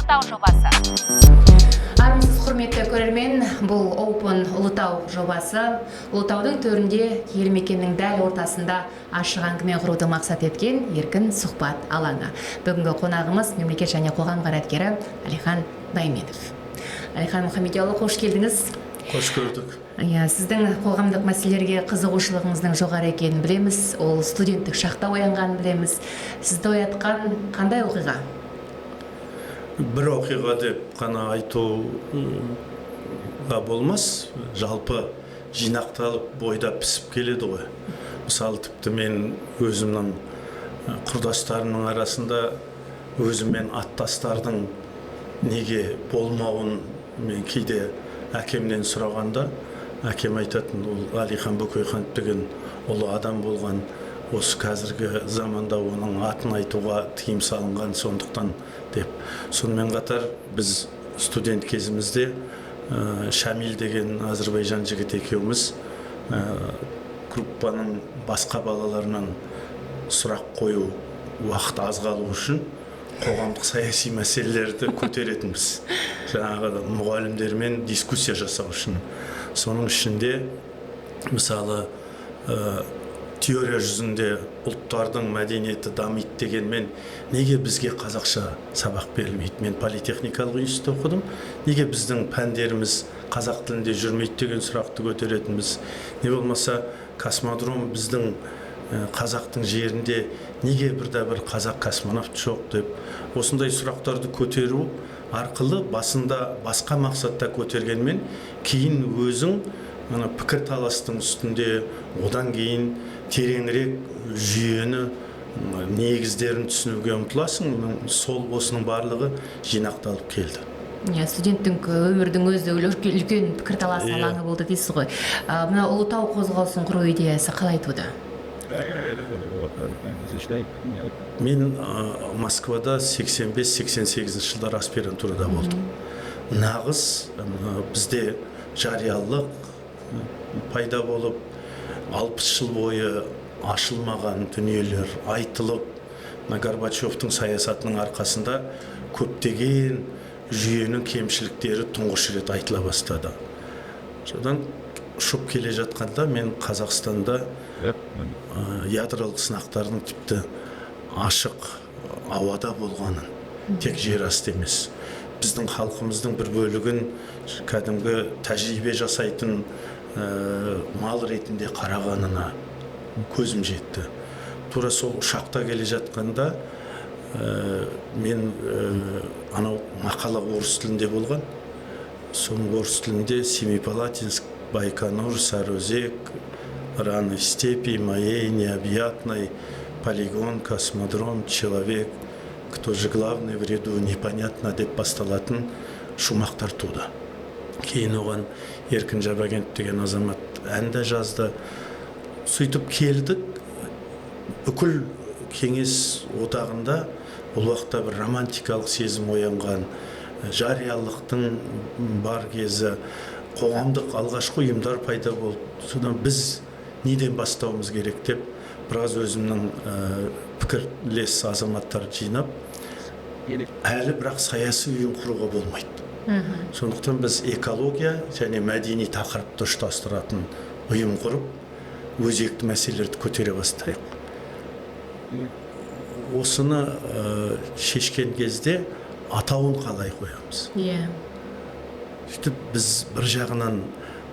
Ұлытау жобасы. Армысыз құрметті көрермен, бұл Open Ұлытау жобасы Ұлытаудың төрінде елді мекеннің дәл ортасында ашық әңгіме құруды мақсат еткен еркін сұхбат алаңы. Бүгінгі қонағымыз мемлекет және қоғам қайраткері Әлихан Бәйменов. Әлихан Мұхамедиұлы, қош келдіңіз. Қош көрдік. Сіздің қоғамдық мәселелерге қызығушылығыңыздың жоғары екенін білеміз. Ол студенттік шақта оянғанын білеміз. Сізді оятқан қандай оқиға? Бір оқиға деп қана айтуға болмас. Жалпы жинақталып бойда пісіп келеді ғой. Мысалы, тіпті мен өзімнің құрдастарымның арасында өзіммен аттастардың неге болмауын мен кейде әкемнен сұрағанда, әкем айтатын, ол Әлихан Бөкейханов деген ұлы адам болған, осы қазіргі заманда оның атын айтуға тыйым салынған, сондықтан деп. Сонымен қатар біз студент кезімізде Шамил деген Азербайжан жігіт екеуміз группаның басқа балаларынан сұрақ қою уақыт аз қалу үшін қоғамдық саяси мәселелерді көтеретінбіз. Жаңағы мұғалімдермен дискуссия жасау үшін. Соның ішінде, мысалы, теория жүзінде ұлттардың мәдениеті дамиды дегенмен, неге бізге қазақша сабақ берілмейді? Мен политехникалық институтта оқыдым. Неге біздің пәндеріміз қазақ тілінде жүрмейді деген сұрақты көтеретінбіз. Не болмаса, космодром біздің қазақтың жерінде неге бір қазақ космонавт жоқ деп, осындай сұрақтарды көтеру арқылы басында басқа мақсатта көтергенмен, кейін өзің пікір таластың үстінде одан кейін тереңірек жүйені негіздерін түсінуге ұмтыласың. Сол осының барлығы жинақталып келді. Студенттің өмірдің өзі үлкен пікір талас алаңы болды дейсіз ғой. Мына Ұлытау қозғалысын құру идеясы қалай туды? Мен Москвада 85-88 жылдар аспирантурада болдым. Нағыз бізде жариялық пайда болып, 60 жыл бойы ашылмаған дүниелер айтылып, Горбачевтың саясатының арқасында көптеген жүйенің кемшіліктері тұңғыш рет айтыла бастады. Содан ұшып келе жатқанда мен Қазақстанда ядролық сынақтардың тіпті ашық ауада болғанын, тек жер асты емес, біздің халқымыздың бір бөлігін кәдімгі тәжірибе жасайтын мал ретінде қарағанына көзім жетті. Тура сол ұшақта келе жатқанда мен анау мақала орыс тілінде болған. Соның орыс тілінде Семипалатинск, Байконур, Сарыөзек, Раны степи моей необъятной, полигон, космодром, человек, кто же главный в ряду, непонятно деп басталатын шумақтар туды. Кейін оған Еркін Жабагенов деген азамат әнді жазды. Сөйтіп келдік, бүкіл кеңес одағында бұл уақытта бір романтикалық сезім оянған, жариялықтың бар кезі, қоғамдық алғашқы ұйымдар пайда болды. Содан біз неден бастауымыз керек деп, біраз өзімнің пікірлес азаматтар жинап, әлі бірақ саяси ұйым құруға болмайды. Сондықтан біз экология және мәдени тақырыпты ұштастыратын ұйым құрып, өзекті мәселелерді көтере бастайық. Осыны шешкен кезде атауын қалай қоямыз? Біз бір жағынан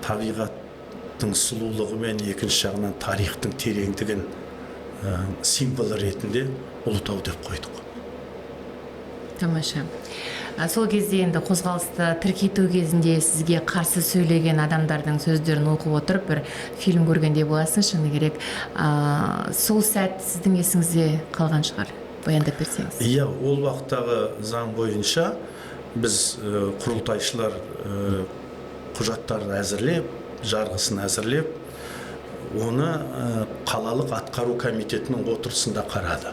табиғаттың сұлулығы мен екінші жағынан тарихтың тереңдігін символы ретінде Ұлытау деп қойдық. Тамаша. Сол кезде енді қозғалысты тіркету кезінде сізге қарсы сөйлеген адамдардың сөздерін оқып отырып, бір фильм көргендей боласың, шыны керек. Сол сәт сіздің есіңізде қалған шығар, баяндап берсеңіз. Иә, ол уақыттағы заң бойынша біз құрылтайшылар құжаттарды әзірлеп, жарғысын әзірлеп, оны қалалық атқару комитетінің отырысында қарады.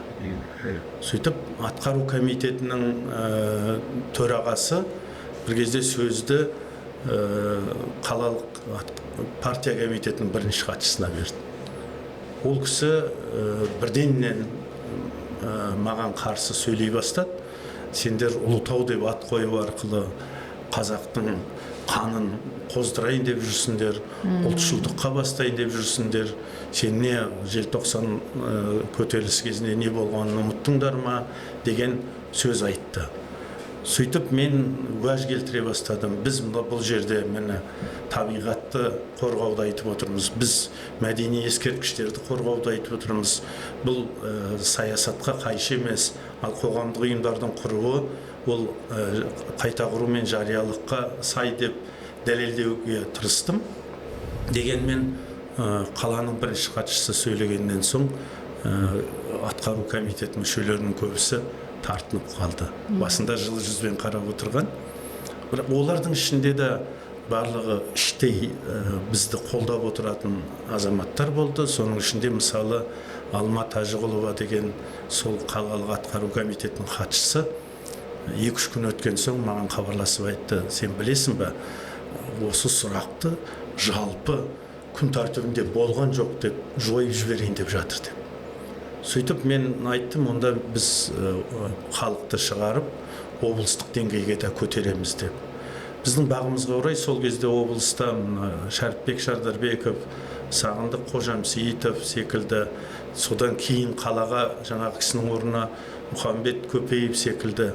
Сөйтіп, атқару комитетінің төрағасы бір кезде сөзді қалалық партия комитетінің бірінші хатшысына берді. Ол кісі бірденнен маған қарсы сөйлей бастады. сендер Ұлытау деп ат қою арқылы қазақтың қанын қоздырайын деп жүрсіңдер, ұлтшылдыққа бастайын деп жүрсіңдер, сен не желтоқсан көтеріліс кезінде не болғанын ұмыттыңдар ма деген сөз айтты. Сөйтіп мен уәж келтіре бастадым. Біз бұл жерде мені табиғатты қорғауды айтып отырмыз. Біз мәдени ескерткіштерді қорғауды айтып отырмыз. Бұл саясатқа қайшы емес, ал қоғамдық ұйымдардың құруы ол қайта құру мен жариялыққа сай деп дәлелдеуге тырыстым. Дегенмен қаланың бірінші хатшысы сөйлегеннен соң атқару комитет мүшелерінің көбісі тартынып қалды. Басында жылы жүзбен қарап отырған. Бірақ олардың ішінде де барлығы іштей бізді қолдап отыратын азаматтар болды. Соның ішінде мысалы Алма Тажығұлова деген сол қалалық атқару комитетінің хатшысы 2-3 күн өткен соң маған хабарласып айтты: сен білесің бе, осы сұрақты жалпы күн тәртібінде болған жоқ деп жойып жіберейін деп жатыр деп. Сөйтіп мен айттым, онда біз халықты шығарып облыстық деңгейге де көтереміз деп. Біздің бағымызға орай сол кезде облыста Шәріпбек Шардарбеков, Сағындық Қожамсейітов секілді, содан кейін қалаға жаңағы кісінің орнына Мұхамбет Көпеев секілді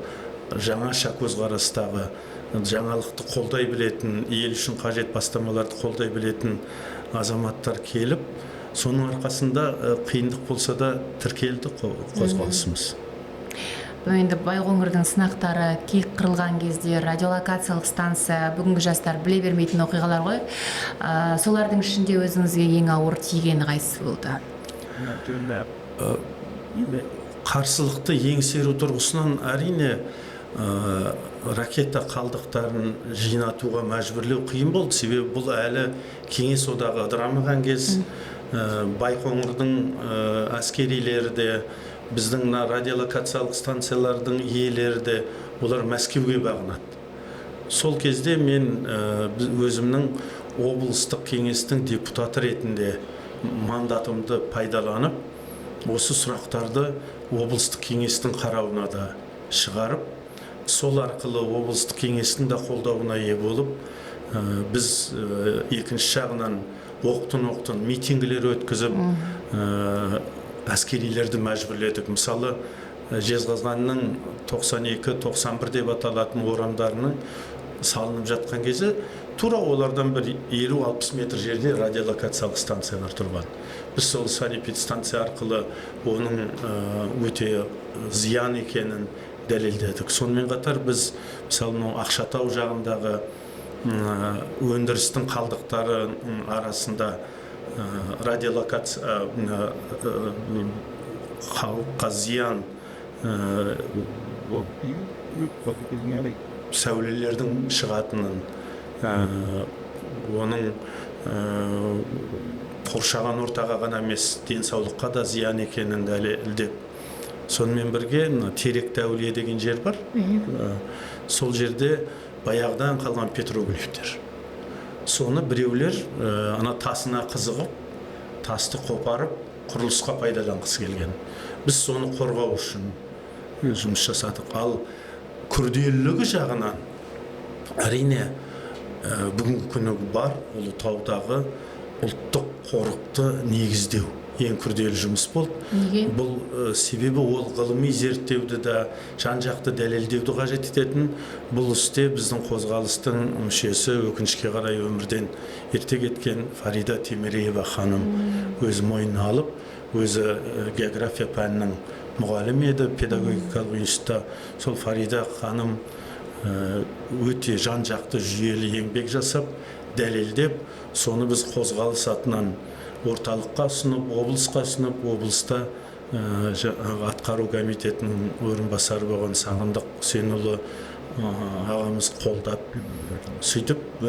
жаңаша көзқарастағы, жаңалықты қолдай білетін, ел үшін қажет бастамаларды қолдай білетін азаматтар келіп, соның арқасында қиындық болса да тіркелді қозғалысымыз. Енді Байқоңырдың сынақтары киік қырылған кезде радиолокациялық станция бүгінгі жастар біле бермейтін оқиғалар ғой. Солардың ішінде өзіңізге ең ауыр тигені қайсысы болды? Қарсылықты еңсеру тұрғысынан әрине ракета қалдықтарын жинатуға мәжбүрлеу қиын болды. Себебі бұл әлі Кеңес одағы ыдырамаған кез. Байқоңырдың әскерилері де, біздің радиолокациялық станциялардың иелері де, олар Мәскеуге бағынады. Сол кезде мен өзімнің облыстық кеңестің депутаты ретінде мандатымды пайдаланып, осы сұрақтарды облыстық кеңестің қарауына да шығарып, сол арқылы облыстық кеңестің де қолдауына ие болып, біз екінші жағынан оқтын митингілер өткізіп, әскерилерді мәжбүрледік. Мысалы, Жезқазғанның 92-91 деп аталатын орамдарының салынып жатқан кезде тура олардан бір 50-60 метр жерде радиолокациялық станциялар тұрған. Біз сол санэпидстанция арқылы оның өте зиян екенін дәлелдедік. Сонымен қатар біз мысалы Ақшатау жағындағы өндірістің қалдықтары арасында радиолокация халыққа зиян сәулелердің шығатынын, оның қоршаған ортаға ғана емес, денсаулыққа да зиян екенін дәлелдеп, сонымен бірге Теректі әулие деген жер бар. Сол жерде баяғыдан қалған петроглифтер. Соны біреулер ана тасына қызығып, тасты қопарып, құрылысқа пайдаланғысы келген. Біз соны қорғау үшін жұмыс жасадық. Ал күрделілігі жағынан әрине бүгінгі күні бар Ұлытаудағы ұлттық қорықты негіздеу ең күрделі жұмыс болды. Неге? Бұл себебі ол ғылыми зерттеуді де, жан-жақты дәлелдеуді қажет ететін. Бұл істе біздің қозғалыстың мүшесі, өкінішке қарай өмірден ерте кеткен Фарида Темиреева ханым өз мойнына алып, өзі география пәнінің мұғалімі еді, педагогикалық институтта. Сол Фарида ханым өте жан-жақты жүйелі еңбек жасап, дәлелдеп, соны біз қозғалыс атынан орталыққа ұсынып, облысқа ұсынып, облыста атқару комитетінің орынбасары болған Сағындық Үсенұлы ағамыз қолдап, сөйтіп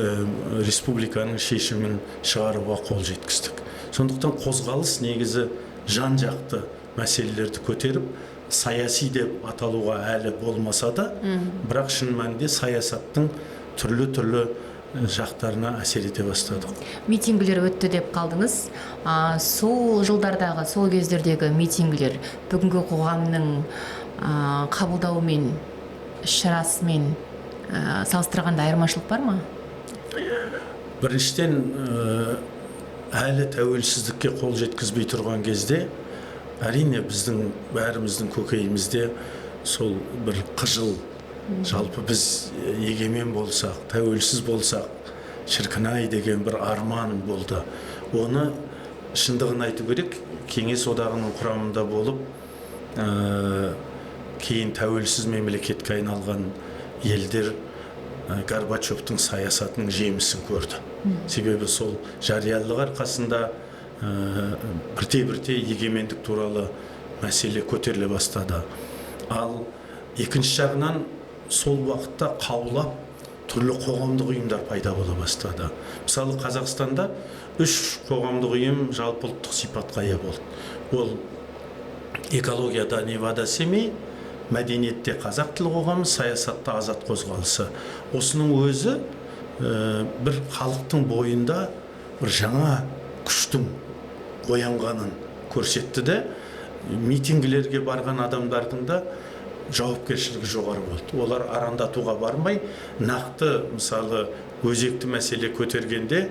республиканың шешімін шығаруға қол жеткіздік. Сондықтан қозғалыс негізі жан-жақты мәселелерді көтеріп, саяси деп аталуға әлі болмаса да, бірақ шын мәнінде саясаттың түрлі жақтарына әсер ете бастадық. Митингілер өтті деп қалдыңыз. Сол жылдардағы, сол кездердегі митингілер бүгінгі қоғамның қабылдауымен іс-шарасымен салыстырғанда айырмашылық бар ма? Біріншіден, әлі тәуелсіздікке қол жеткізбей тұрған кезде, әрине біздің бәріміздің көкейімізде сол бір қыжыл, жалпы біз егемен болсақ, тәуелсіз болсақ, шіркін-ай деген бір арман болды. Оны шындығын айту керек, Кеңес одағының құрамында болып, кейін тәуелсіз мемлекетке айналған елдер Горбачевтың саясатының жемісін көрді. Себебі сол жариялылық арқасында бірте-бірте егемендік туралы мәселе көтеріле бастады. Ал екінші жағынан сол уақытта қаулап түрлі қоғамдық ұйымдар пайда бола бастады. Мысалы, Қазақстанда 3 қоғамдық ұйым жалпы ұлттық сипатқа ие болды. Ол экологияда Невада Семей, мәдениетте қазақ тілі қоғамы, саясатта азат қозғалысы. Осының өзі бір халықтың бойында бір жаңа күштің оянғанын көрсетті де, митингілерге барған адамдардың да жауапкершілігі жоғары болды. Олар арандатуға бармай, нақты, мысалы, өзекті мәселе көтергенде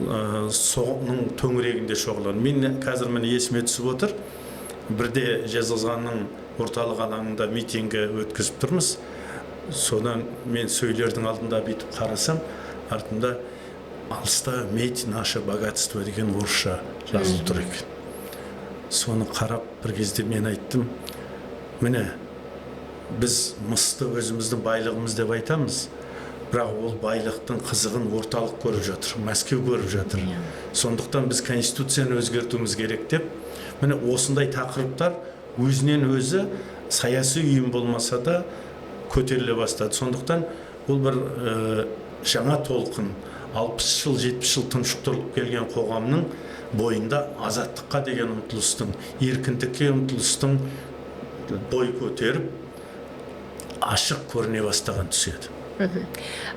соның төңірегінде шоғылады. Мен қазір міне есіме түсіп отыр, бірде Жезқазғанның орталық алаңында митингі өткізіп тұрмыз. Содан мен сөйлердің алдында бүйтіп қарасам, артында алыста «Медь наше богатство» деген орысша жазылып тұр екен. Соны қарап бір кезде мен айттым, міне, біз мысты өзіміздің байлығымыз деп айтамыз, бірақ ол байлықтың қызығын орталық көріп жатыр, Мәскеу көріп жатыр. Сондықтан біз конституцияны өзгертуіміз керек деп, міне осындай тақырыптар өзінен өзі саяси ұйым болмаса да көтеріле бастады. Сондықтан ол бір жаңа толқын, 60 жыл, 70 жыл тұншықтырылып келген қоғамның бойында азаттыққа деген ұмтылыстың, еркіндікке ұмтылыстың бой көтеріп, ашық көріне бастаған түседі.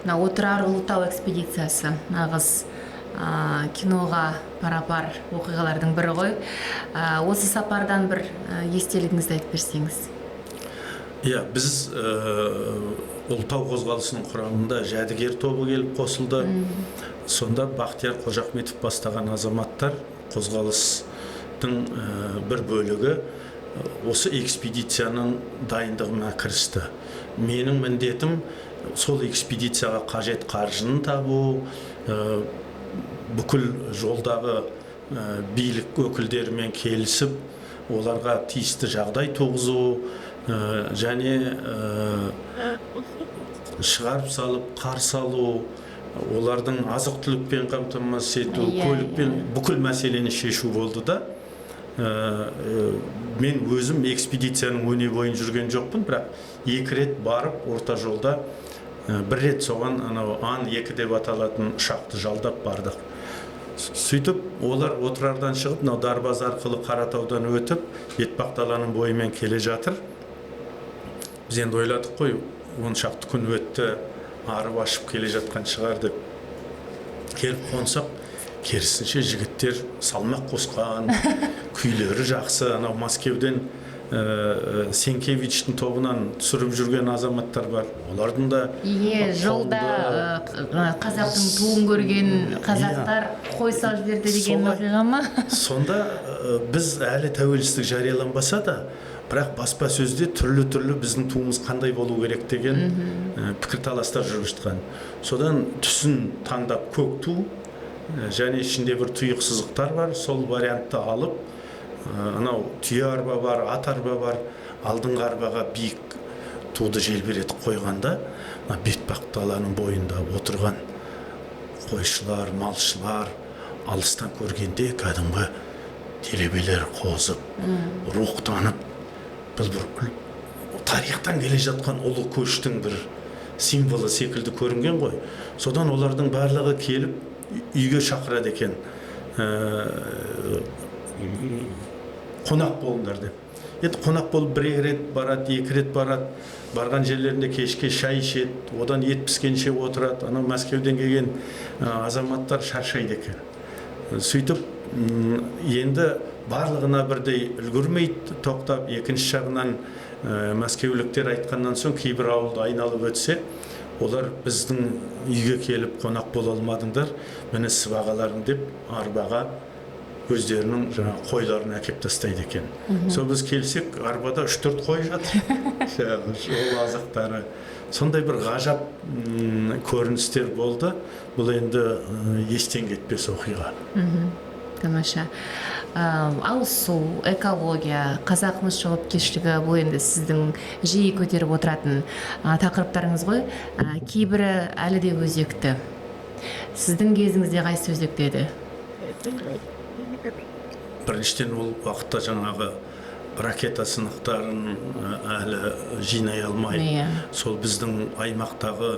Отырар Ұлытау экспедициясы нағыз киноға пара-пар оқиғалардың бірі ғой. Осы сапардан бір естелігіңізді айтып берсеңіз. Біз Ұлытау қозғалысының құрамында жәдігер тобы келіп қосылды. Сонда Бақтияр Қожахметов бастаған азаматтар қозғалыстың бір бөлігі осы экспедицияның дайындығына кірісті. Менің міндетім сол экспедицияға қажет қаржыны табу, бүкіл жолдағы билік өкілдерімен келісіп, оларға тиісті жағдай туғызу, және шығарып салып, қарсы алу, олардың азық-түлікпен қамтамасыз ету, көлікпен бүкіл мәселені шешу болды да. Мен өзім экспедицияның өне бойын жүрген жоқпын, бірақ 2 рет барып, орта жолда 1 рет соған Ан-2 деп аталатын ұшақты жалдап бардық. Сөйтіп, олар Отырардан шығып, Дарбаз арқылы Қаратаудан өтіп, Бетпақдаланың бойымен келе жатыр. Біз енді ойладық қой, 10 шақты күн өтті, арып ашып келе жатқан шығар деп. Келіп қонсақ, керісінше жігіттер салмақ қосқан, күйлері жақсы. Анау Мәскеуден Сенкевичтің тобынан түсіріп жүрген азаматтар бар. Олардың да жолда қазақтың туын көрген қазақтар қой салып жіберді деген оқиға ма? Сонда біз әлі тәуелсіздік жарияланбаса да, бірақ баспасөзде түрлі біздің туымыз қандай болу керек деген пікірталастар жүріп жатқан. Содан түсін таңдап көк ту, және ішінде бір тұйық сызықтар бар, сол вариантты алып, анау түйе арба бар, ат арба бар, алдыңғы арбаға биік туды желбіретіп қойғанда, Бетпақдаланың бойында отырған қойшылар, малшылар алыстан көргенде кәдімгі делебелер қозып, рухтанып, бұл бір тарихтан келе жатқан ұлы көштің бір символы секілді көрінген ғой. Содан олардың барлығы келіп үйге шақырады екен, қонақ болыңдар деп. Енді қонақ болып 1 рет барады, 2 рет барады, барған жерлерінде кешке шай ішеді, одан ет піскенше отырады. Анау Мәскеуден келген азаматтар шаршайды екен. Сөйтіп, енді барлығына бірдей үлгірмейді, тоқтап, екінші жағынан мәскеуліктер айтқаннан соң кейбір ауылды айналып өтсе, олар біздің үйге келіп қонақ бола алмадыңдар, міне сыбағаларың деп арбаға өздерінің жаңағы қойларын әкеп тастайды екен. Сол біз келсек, арбада 3-4 қой жатыр. Ол азықтары. Сондай бір ғажап көріністер болды. Бұл енді естен кетпес оқиға. Тамаша. Ауыз су, экология, қазағымыз жауапкершілігі бұл енді сіздің жиі көтеріп отыратын тақырыптарыңыз ғой. Кейбірі әлі де өзекті. Сіздің кезіңізде қайсы өзекті еді? Біріншіден ол уақытта жаңағы ракета сынақтарын әлі жинай алмай, сол біздің аймақтағы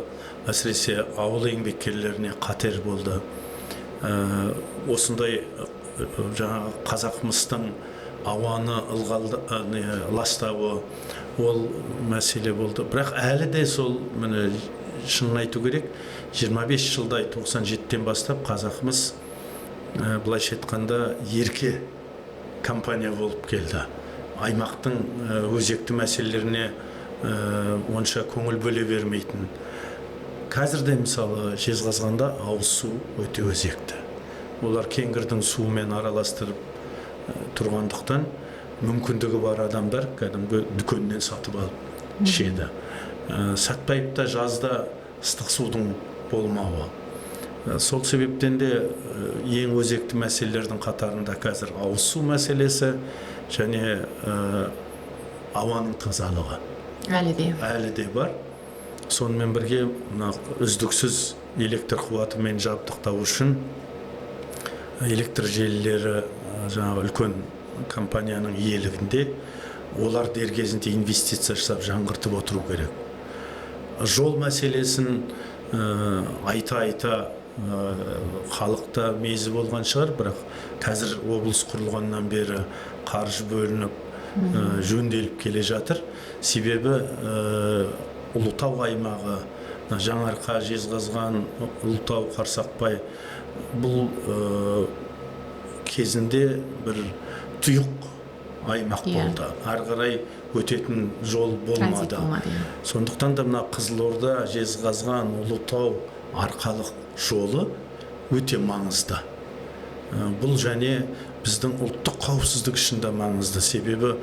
әсіресе ауыл еңбеккерлеріне қатер болды. Осындай жаңағы қазақмыстың ауаны ластауы ол мәселе болды. Бірақ әлі де сол, міне шынын айту керек, 25 жылдай 97-тен бастап қазақмыс былайша айтқанда ерке компания болып келді. Аймақтың өзекті мәселелеріне онша көңіл бөле бермейтін. Қазірде мысалы Жезқазғанда ауыз су өте өзекті. Олар кеңгірдің суымен араластырып тұрғандықтан мүмкіндігі бар адамдар кәдімгі дүкеннен сатып алып ішеді. Сәтпаевта жазда ыстық судың болмауы. Сол себептен де ең өзекті мәселелердің қатарында қазір ауыз су мәселесі және ауаның тазалығы. Әлі де бар. Сонымен бірге үздіксіз электр қуатымен жабдықтау үшін электр желілері жаңағы үлкен компанияның иелігінде, олар дер кезінде инвестиция жасап жаңғыртып отыру керек. Жол мәселесін айта халықта мезі болған шығар, бірақ қазір облыс құрылғаннан бері қаржы бөлініп жөнделіп келе жатыр. Себебі Ұлытау аймағы, Жаңарқа, Жезқазған, Ұлытау, Қарсақпай бұл кезінде бір тұйық аймақ болды. Ары қарай өтетін жол болмады. Сондықтан да мына Қызылорда, Жезқазған, Ұлытау, Арқалық жолы өте маңызды. Бұл және біздің ұлттық қауіпсіздік үшін де маңызды. Себебі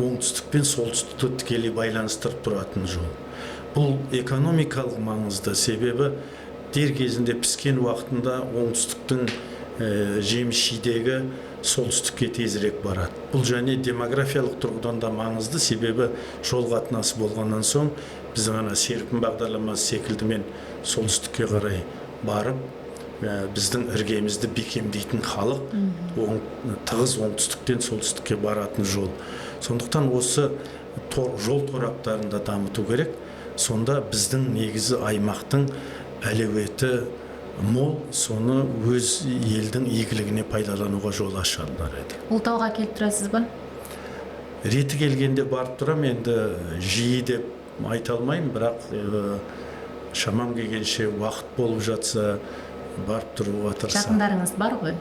оңтүстік пен солтүстікті тікелей байланыстырып тұратын жол. Бұл экономикалық маңызды. Себебі дер кезінде піскен уақытында оңтүстіктің жеміс-жидегі солтүстікке тезірек барады. Бұл және демографиялық тұрғыдан да маңызды. Себебі жол қатынасы болғаннан соң біз ғана серпін бағдарламасы секілді мен солтүстікке қарай барып, біздің іргемізді бекемдейтін халық тығыз оңтүстіктен солтүстікке баратын жол. Сондықтан осы жол тораптарында дамыту керек. Сонда біздің негізі аймақтың әлеуеті мол, соны өз елдің игілігіне пайдалануға жол ашылар еді. Ұлытауға келіп тұрасыз ба? Реті келгенде барып тұрам, енді жиі деп айта алмаймын, бірақ шамам келгенше уақыт болып жатса барып тұруға тырысамын. Жақындарыңыз бар ғой?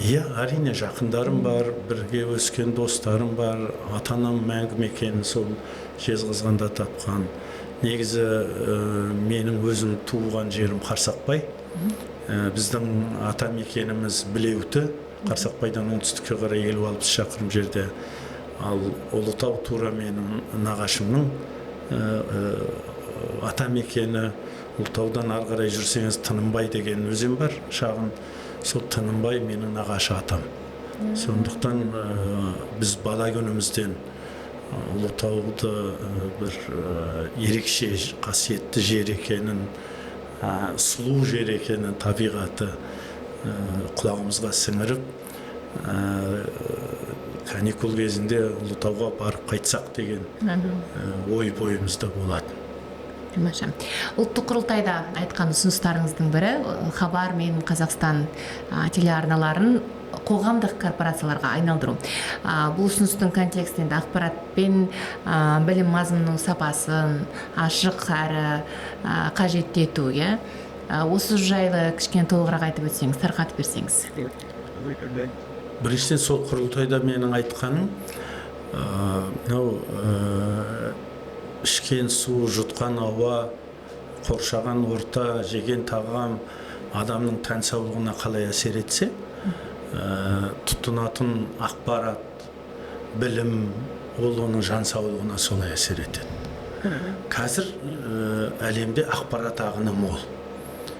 Иә, әрине жақындарым бар, бірге өскен достарым бар, ата-анам мәңгі мекенін сол Жезқазғанда тапқан. Негізі менің өзім туылған жерім Қарсақпай. Біздің ата мекеніміз Білеуті, Қарсақпайдан оңтүстікке қарай 50-60 шақырым жерде. Ал Ұлытау тура менің нағашымның ата мекені. Ұлытаудан ары қарай жүрсеңіз Тынымбай деген өзен бар, шағын. Сол Тынымбай менің нағашы атам. Сондықтан біз бала күнімізден Ұлытауды бір ерекше қасиетті жер екенін, сұлу жер екенін, табиғаты құлағымызға сіңіріп, каникул кезінде Ұлытауға барып қайтсақ деген ой бойымызда болады. Тамаша. Ұлттық құрылтайда айтқан ұсыныстарыңыздың бірі Хабар мен Қазақстан телеарналарын қоғамдық корпорацияларға айналдыру. Бұл ұсыныстың контекстінде ақпарат пен білім мазмұнының сапасын ашық әрі қажетті ету, осы жайлы кішкене толығырақ айтып өтсеңіз, тарқатып берсеңіз. Біріншіден сол құрылтайда менің айтқаным мынау ішкен су, жұтқан ауа, қоршаған орта, жеген тағам адамның тән саулығына қалай әсер етсе, тұтынатын ақпарат, білім, ол оның жан саулығына солай әсер етеді. Қазір әлемде ақпарат ағыны мол.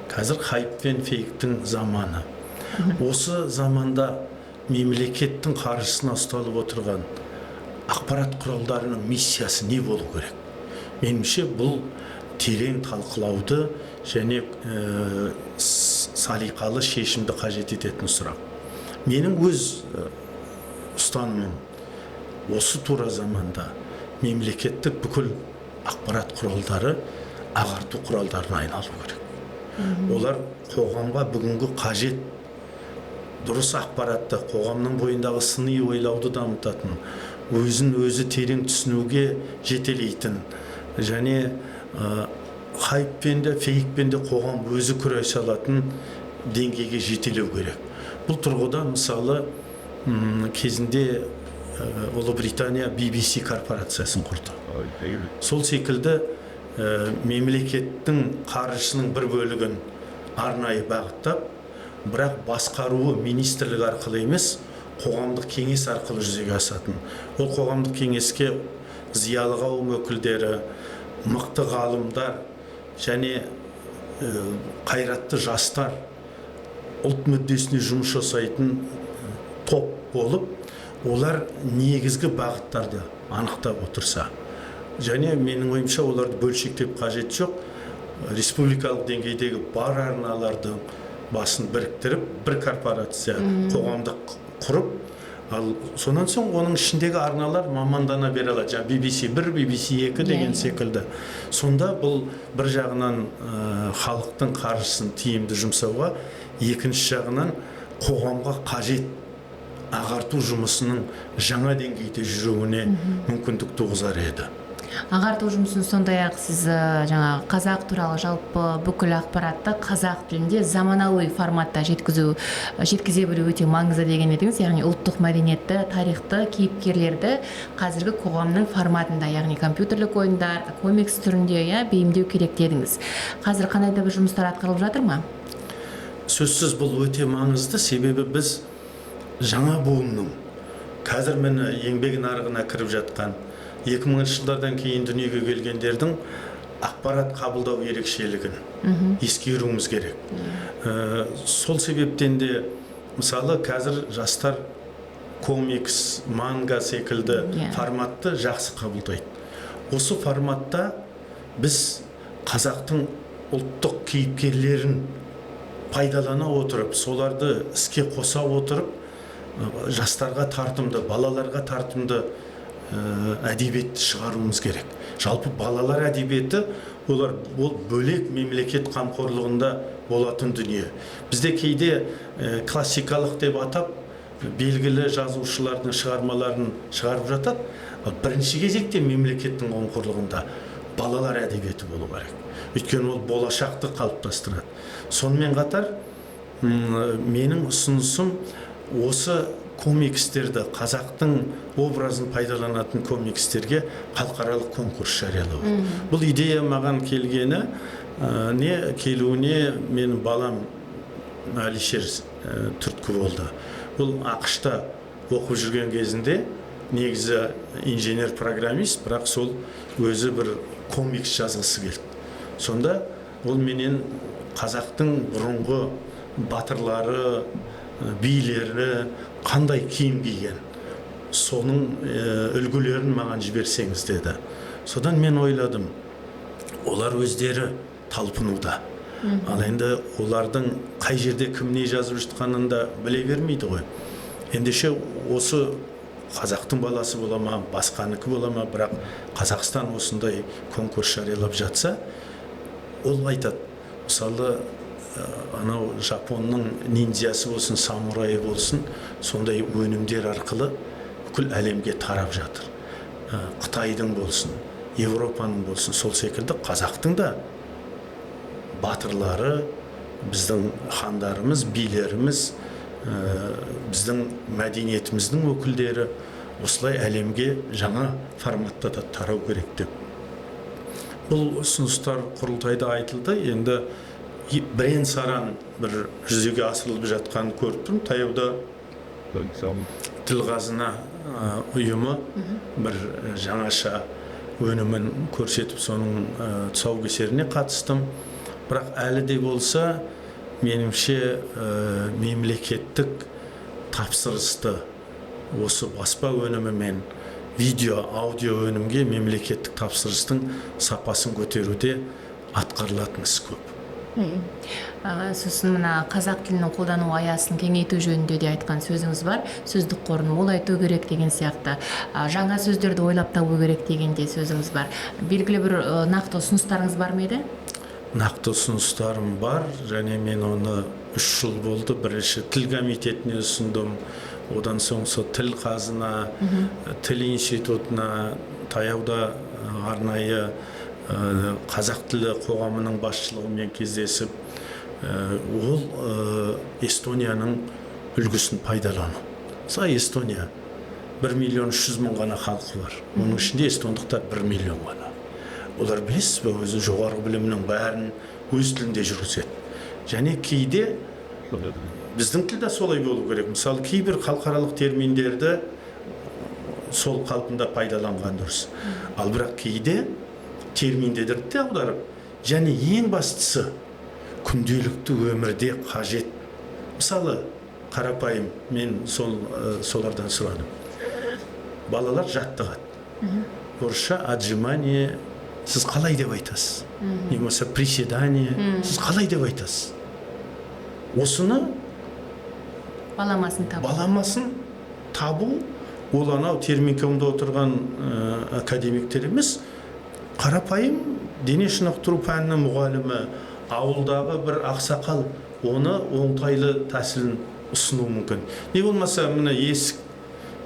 Қазір хайп пен фейктің заманы. Осы заманда мемлекеттің қаржысына ұсталып отырған ақпарат құралдарының миссиясы не болу керек? Меніңше бұл терең талқылауды және салиқалы шешімді қажет ететін сұрақ. Менің өз ұстанымым осы тура заманда мемлекеттік бүкіл ақпарат құралдары ағарту құралдарына айналу керек. Олар қоғамға бүгінгі қажет дұрыс ақпаратты, қоғамның бойындағы сыни ойлауды дамытатын, өзін өзі терең түсінуге жетелейтін және хайппен де фейкпен де қоғам өзі күресе алатын деңгейге жетелеу керек. Бұл тұрғыда мысалы кезінде Ұлыбритания BBC корпорациясын құрды. Сол секілді мемлекеттің қаржысының бір бөлігін арнайы бағыттап, бірақ басқаруы министрлік арқылы емес, қоғамдық кеңес арқылы жүзеге асатын. Ол қоғамдық кеңеске зиялы қауым өкілдері, мықты ғалымдар және қайратты жастар, ұлт мүддесіне жұмыс жасайтын топ болып, олар негізгі бағыттарды анықтап отырса, және менің ойымша оларды бөлшектеп қажет жоқ, республикалық деңгейдегі бар арналардың басын біріктіріп, бір корпорация қоғамдық құрып, ал сонан соң оның ішіндегі арналар мамандана бере алады. BBC 1, BBC 2 деген секілді. Сонда бұл бір жағынан халықтың қаржысын тиімді жұмсауға, екінші жағынан қоғамға қажет ағарту жұмысының жаңа деңгейде жүруіне мүмкіндік туғызар еді. Ағарту жұмысын сондай-ақ сіз жаңа қазақ туралы жалпы бүкіл ақпаратты қазақ тілінде заманауи форматта жеткізе білу өте маңызды деген едіңіз. Яғни ұлттық мәдениетті, тарихты, кейіпкерлерді қазіргі қоғамның форматында, яғни компьютерлік ойындар, комикс түрінде бейімдеу керек дедіңіз. Қазір қандай да бір жұмыстар атқарылып жатыр ма? Сөзсіз бұл өте маңызды, себебі біз жаңа буынның қазір мені еңбек нарығына кіріп жатқан 2000 жылдардан кейін дүниеге келгендердің ақпарат қабылдау ерекшелігін ескеруіміз керек. Сол себептен де мысалы қазір жастар комикс, манга секілді форматты жақсы қабылдайды. Осы форматта біз қазақтың ұлттық кейіпкерлерін пайдалана отырып, соларды іске қоса отырып, жастарға тартымды, балаларға тартымды әдебиетті шығаруымыз керек. Жалпы балалар әдебиеті олар бөлек мемлекет қамқорлығында болатын дүние. Бізде кейде классикалық деп атап белгілі жазушылардың шығармаларын шығарып жатады. Бірінші кезекте мемлекеттің қамқорлығында балалар әдебиеті болу керек. Өйткені ол болашақты қалыптастырады. Сонымен қатар менің ұсынысым осы комикстерді, қазақтың образын пайдаланатын комикстерге халықаралық конкурс жариялау. Бұл идея маған келуіне менің балам Әлишер түрткі болды. Бұл ақш-та оқып жүрген кезінде негізі инженер-программист, бірақ сол өзі бір комикс жазғысы келді. Сонда ол менен қазақтың бұрынғы батырлары, билері қандай киім киген, соның үлгілерін маған жіберсеңіз деді. Содан мен ойладым, олар өздері талпынуда. Ал енді олардың қай жерде кім не жазып жатқанын да біле бермейді ғой. Ендеше осы қазақтың баласы бола ма, басқаныкі бола ма, бірақ Қазақстан осындай конкурс жариялап жатса, ол айтады. Мысалы, анау Жапонның ниндзясы болсын, самурайы болсын, сондай өнімдер арқылы бүкіл әлемге тарап жатыр. Қытайдың болсын, Европаның болсын, сол секілді қазақтың да батырлары, біздің хандарымыз, билеріміз, біздің мәдениетіміздің өкілдері, осылай әлемге жаңа форматта да тарау керек деп. Бұл ұсыныстар құрылтайда айтылды. Енді бірен саран бір жүзеге асырылып жатқан көріп тұрмын. Таяуда тіл қазына ұйымы бір жаңаша өнімін көрсетіп, соның тұсаукесеріне қатыстым. Бірақ әлі де болса, меніңше мемлекеттік тапсырысты осы баспа өнімі мен видео, аудио өнімге мемлекеттік тапсырыстың сапасын көтеруде атқарылатын іс көп. Сосын мына қазақ тілінің қолдану аясын кеңейту жөнінде де айтқан сөзіңіз бар. Сөздік қорын молайту керек деген сияқты. Жаңа сөздерді ойлап табу керек деген де сөзіңіз бар. Белгілі бір нақты ұсыныстарыңыз бар ма еді? Нақты ұсыныстарым бар, және мен оны 3 жыл болды. Бірінші тіл комитетіне ұсындым, одан соң тіл қазына, тіл институтына, таяуда арнайы қазақ тілі қоғамының басшылығымен кездесіп, ол Эстонияның үлгісін пайдалану. Эстония 1,300,000 ғана халқы бар. Оның ішінде эстондықтар 1 миллион ғана. Олар білесіз бе, өзі жоғарғы білімнің бәрін өз тілінде жүргізеді. Және кейде біздің тілде солай болу керек. Мысалы, кейбір халықаралық терминдерді сол қалпында пайдаланған дұрыс. Ал бірақ кейде терминдерді де аударып, және ең бастысы күнделікті өмірде қажет. Мысалы, қарапайым, мен солардан сұрадым. Балалар жаттығады. Орысша отжимание сіз қалай деп айтасыз? Немесе приседание сіз қалай деп айтасыз? Осыны баламасын табу, ол анау терминкомда отырған академиктер емес, қарапайым дене шынықтыру пәнінің мұғалімі, ауылдағы бір ақсақал оны оңтайлы тәсілін ұсыну мүмкін. Не болмаса, мына есік,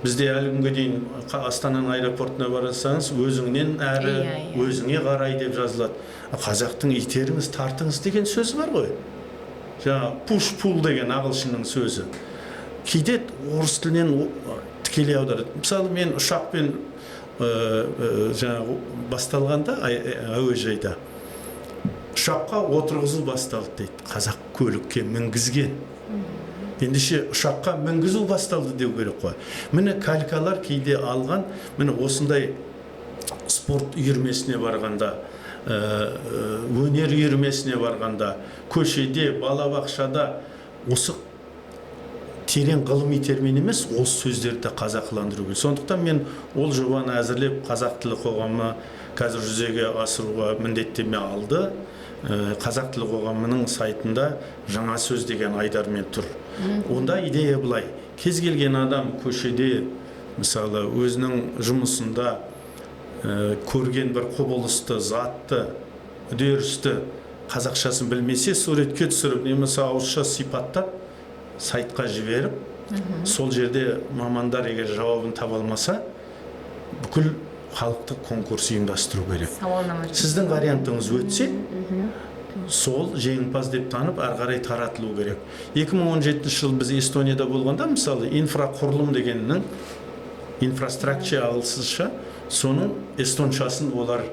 бізде әлі күнге дейін Астананың аэропортына барасаңыз, өзіңнен әрі, өзіңе қарай деп жазылады. Қазақтың итеріңіз, тартыңыз деген сөз бар ғой. Жаңа push-pull деген ағылшынның сөзі. Кейде орыс тілінен тікелей аударады. Мысалы, мен ұшақпен басталғанда әуежайда ұшаққа отырғызу басталды дейді. Қазақ көлікке мінгізген. Ендеше ұшаққа мінгізу басталды деу керек қой. Міне калькалар кейде алған, міне осындай спорт үйірмесіне барғанда, өнер үйірмесіне барғанда, көшеде, балабақшада осы терең ғылыми термин емес, осы сөздерді қазақыландыру керек. Сондықтан мен ол жобаны әзірлеп, қазақ тілі қоғамы қазір жүзеге асыруға міндеттеме алды. Қазақ тілі қоғамының сайтында жаңа сөз деген айдармен тұр. Онда идея былай: кез келген адам көшеде, мысалы, өзінің жұмысында көрген бір құбылысты, затты, үдерісті қазақшасын білмесе, суретке түсіріп, немесе ауызша сипаттап сайтқа жіберіп, сол жерде мамандар егер жауабын таба алмаса, бүкіл халықтық конкурс ұйымдастыру керек. Сіздің вариантыңыз өтсе, сол жеңімпаз деп танып, ары қарай таратылу керек. 2017 жыл біз Эстонияда болғанда, мысалы, инфрақұрылым дегеннің, инфраструктура ағылшынша, соның эстоншасын олар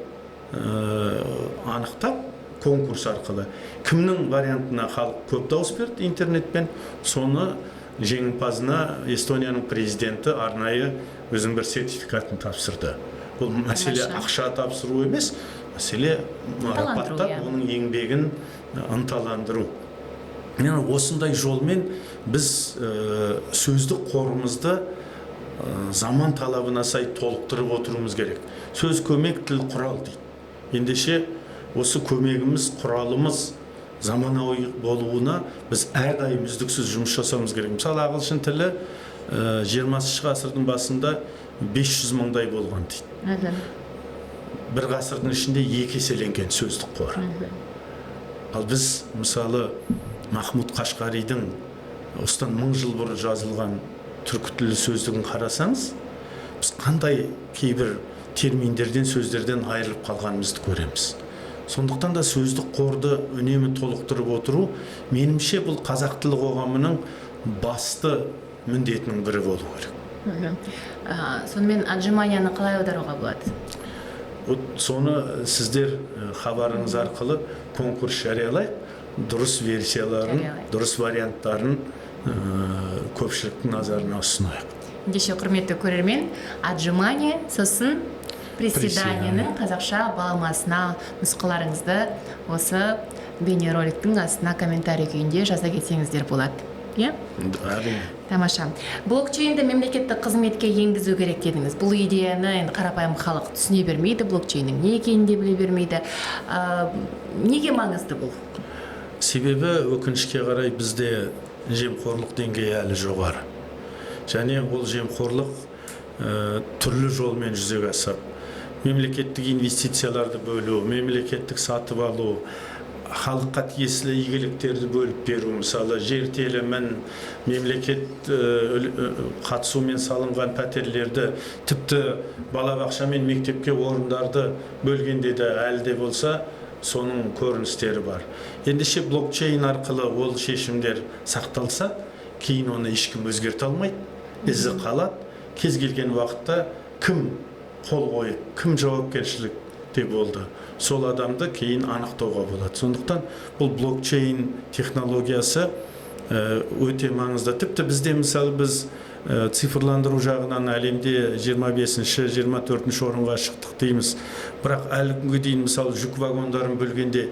анықтап, конкурс арқылы кімнің вариантына халық көп дауыс берді интернетпен, соны жеңімпазына Эстонияның президенті арнайы өзінің бір сертификатын тапсырды. Бұл мәселе ақша тапсыру емес, мәселе марапаттап, оның еңбегін ынталандыру. Осындай жолмен біз сөздік қорымызды заман талабына сай толықтырып отыруымыз керек. Сөз көмек, тіл құрал дейді. Ендеше осы көмегіміз, құралымыз заманауи болуына біз әрдайым үздіксіз жұмыс жасауымыз керек. Мысалы, ағылшын тілі 20 ғасырдың басында 500 мыңдай болған дейді. Бір ғасырдың ішінде 2 еселенген сөздік қоры. Ал біз, мысалы, Махмуд Қашқаридің осыдан 1000 жыл бұрын жазылған түркі тілі сөздігін қарасаңыз, біз қандай кейбір терминдерден, сөздерден айырылып қалғанымызды көреміз. Сондықтан да сөздік қорды үнемі толықтырып отыру, меніңше бұл қазақ тілі қоғамының басты міндетінің бірі болу керек. Сонымен отжиманияны қалай аударуға болады? Вот соны сіздер хабарыңыз арқылы конкурс жариялайық, дұрыс версияларын, дұрыс варианттарын көпшіліктің назарына ұсынайық. Ендеше құрметті көрермен, отжимание сосын приседанияның қазақша баламасына нұсқаларыңызды осы бейнероликтің астына комментарий күйінде жаза кетсеңіздер болады. Әрине. Тамаша. Блокчейнді мемлекеттік қызметке енгізу керек дедіңіз. Бұл идеяны енді қарапайым халық түсіне бермейді, блокчейннің не екенін де біле бермейді. Неге маңызды бұл? Себебі өкінішке қарай бізде жемқорлық деңгейі әлі жоғары. Және ол жемқорлық түрлі жолмен жүзеге асады. Мемлекеттік инвестицияларды бөлу, мемлекеттік сатып алу, халыққа тиесілі игіліктерді бөліп беру, мысалы жер телімін, мемлекет қатысумен салынған пәтерлерді, тіпті балабақша мен мектепке орындарды бөлгенде де әлі де болса соның көріністері бар. Ендеше блокчейн арқылы ол шешімдер сақталса, кейін оны ешкім өзгерте алмайды, ізі қалады. Кез келген уақытта кім қол қойып, кім жауапкершілік болды, сол адамды кейін анықтауға болады. Сондықтан бұл блокчейн технологиясы өте маңызды. Тіпті бізде мысалы біз цифрландыру жағынан әлемде 25-ші, 24-ші орынға шықтық дейміз. Бірақ әлі күнге дейін мысалы жүк вагондарын бөлгенде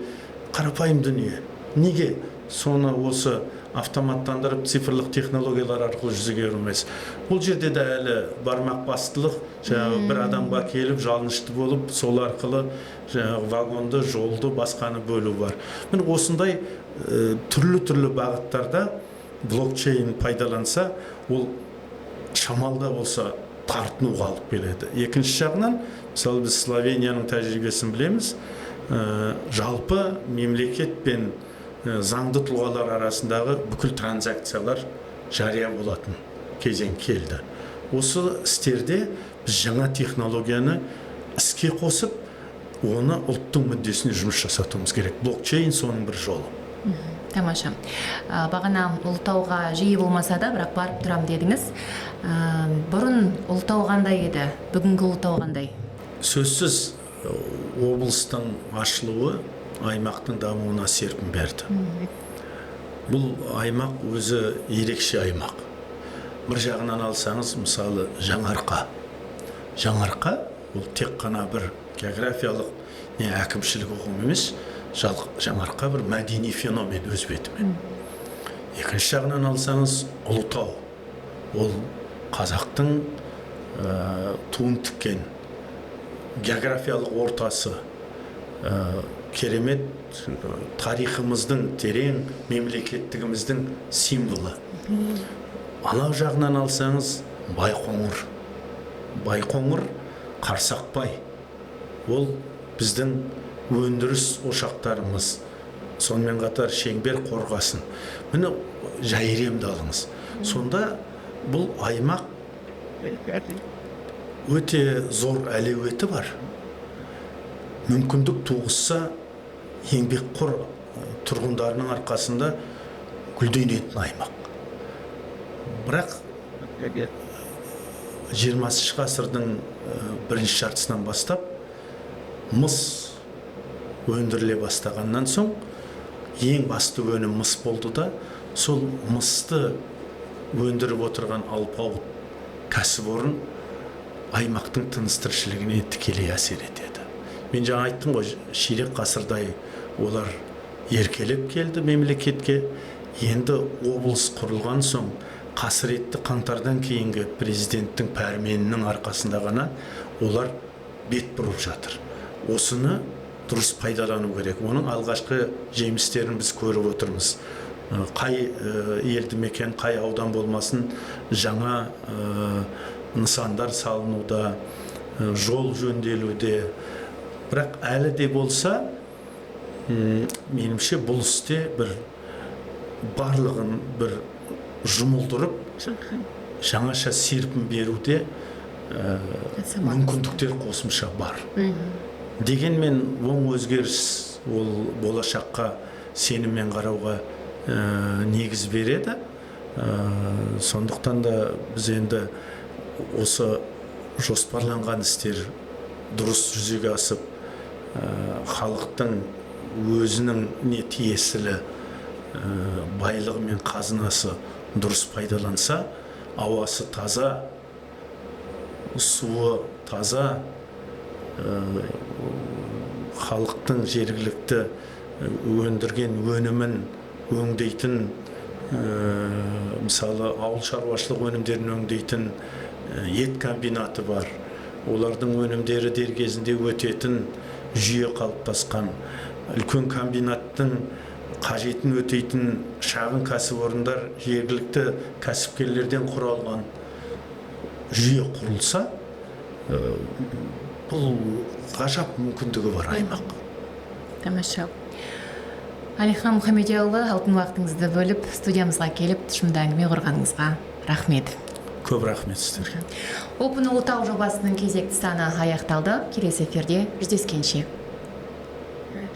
қарапайым дүние. Неге соны осы автоматтандырып цифрлық технологиялар арқылы жүзеге асырмаймыз? Бұл жерде де әлі бармақ бастылық, жаңағы бір адамға келіп жалынышты болып, сол арқылы жаңағы вагонды, жолды, басқаны бөлу бар. Міне осындай түрлі бағыттарда блокчейн пайдаланса, ол шамалда болса тартынуға алып келеді. Екінші жағынан, мысалы біз Словенияның тәжірибесін білеміз, жалпы мемлекет пен заңды тұлғалар арасындағы бүкіл транзакциялар жария болатын кезең келді. Осы істерде біз жаңа технологияны іске қосып, оны ұлттың мүддесіне жұмыс жасатуымыз керек. Блокчейн соның бір жолы. Тамаша. Бағана Ұлытауға жиі болмаса да, бірақ барып тұрам дедіңіз. Бұрын Ұлытау қандай еді? Бүгінгі Ұлытау қандай? Сөзсіз облыстың ашылуы аймақтың дамуына серпін берді. Бұл аймақ өзі ерекше аймақ. Бір жағынан алсаңыз, мысалы, Жаңарқа. Жаңарқа ол тек қана бір географиялық не әкімшілік ұғым емес, Жаңарқа бір мәдени феномен өз бетімен. Екінші жағынан алсаңыз, Ұлытау. Ол қазақтың туын тіккен географиялық ортасы, керемет тарихымыздың терең, мемлекеттігіміздің символы. Анау жағынан алсаңыз, Байқоңыр. Байқоңыр Қарсақбай. Ол біздің өндіріс ошақтарымыз. Сонымен қатар Шеңбер қорғасын. Міне Жайремді алыңыз. Сонда бұл аймақ өте зор әлеуеті бар. Мүмкіндік туғызса, еңбекқор тұрғындарының арқасында гүлденетін аймақ. Бірақ 20 ғасырдың бірінші жартысынан бастап мыс өндіріле бастағаннан соң ең басты өнім мыс болды да, сол мысты өндіріп отырған Алпауыт кәсіпорын аймақтың тыныс-тіршілігіне тікелей әсер етеді. Мен жаңа айттым ғой, ширек ғасырдай олар еркелеп келді мемлекетке. Енді облыс құрылған соң қасіретті қаңтардан кейінгі президенттің пәрменінің арқасында ғана олар бет бұрып жатыр. Осыны дұрыс пайдалану керек. Оның алғашқы жемістерін біз көріп отырмыз. Қай елді мекен, қай аудан болмасын, жаңа нысандар салынуда, жол жөнделуде. Бірақ әлі де болса, менімше бұл істе бір барлығын бір жұмылдырып, жаңаша серпін беруде мүмкіндіктер қосымша бар. Дегенмен оң өзгеріс ол болашаққа сеніммен қарауға негіз береді. Сондықтан да біз енді осы жоспарланған істер дұрыс жүзеге асып, халықтың өзінің тиесілі байлығы мен қазынасы дұрыс пайдаланса, ауасы таза, суы таза, халықтың жергілікті өндірген өнімін өңдейтін, мысалы ауыл шаруашылық өнімдерін өңдейтін ет комбинаты бар. Олардың өнімдері дер кезінде өтетін жүйе қалыптасқан. Үлкен комбинаттың қажетін өтейтін шағын кәсіпорындар жергілікті кәсіпкерлерден құралған жүйе құрылса, бұл ғажап мүмкіндігі бар аймақ. Тамаша. Әлихан Мұхамедиұлы, алтын уақытыңызды бөліп, студиямызға келіп, тұшымды әңгіме құрғаныңызға рахмет. Көп рахмет сіздерге. Open Ұлытау жобасының кезекті саны аяқталды. Келесі эфирде жүздескенше.